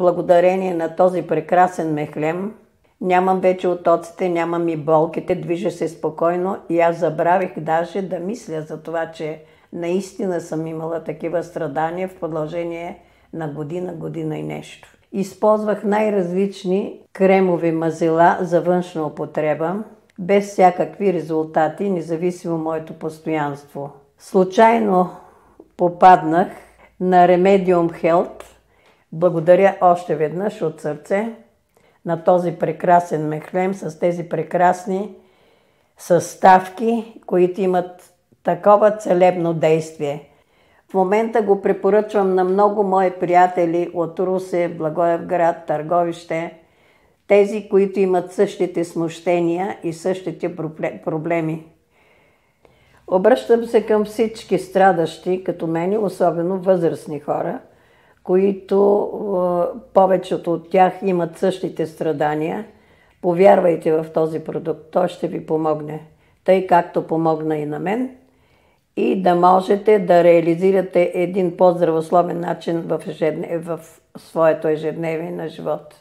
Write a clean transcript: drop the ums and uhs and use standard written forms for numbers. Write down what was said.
Благодарение на този прекрасен мехлем, нямам вече отоците, нямам и болките, движа се спокойно и аз забравих даже да мисля за това, че наистина съм имала такива страдания в продължение на година и нещо. Използвах най-различни кремови мазила за външна употреба, без всякакви резултати, независимо моето постоянство. Случайно попаднах на Remedium Health. Благодаря още веднъж от сърце на този прекрасен мехлем с тези прекрасни съставки, които имат такова целебно действие. В момента го препоръчвам на много мои приятели от Русе, Благоевград, Търговище, тези, които имат същите смущения и същите проблеми. Обръщам се към всички страдащи, като мен, особено възрастни хора, които повечето от тях имат същите страдания. Повярвайте в този продукт, той ще ви помогне, тъй както помогна и на мен, и да можете да реализирате един по-здравословен начин в своето ежедневие на живот.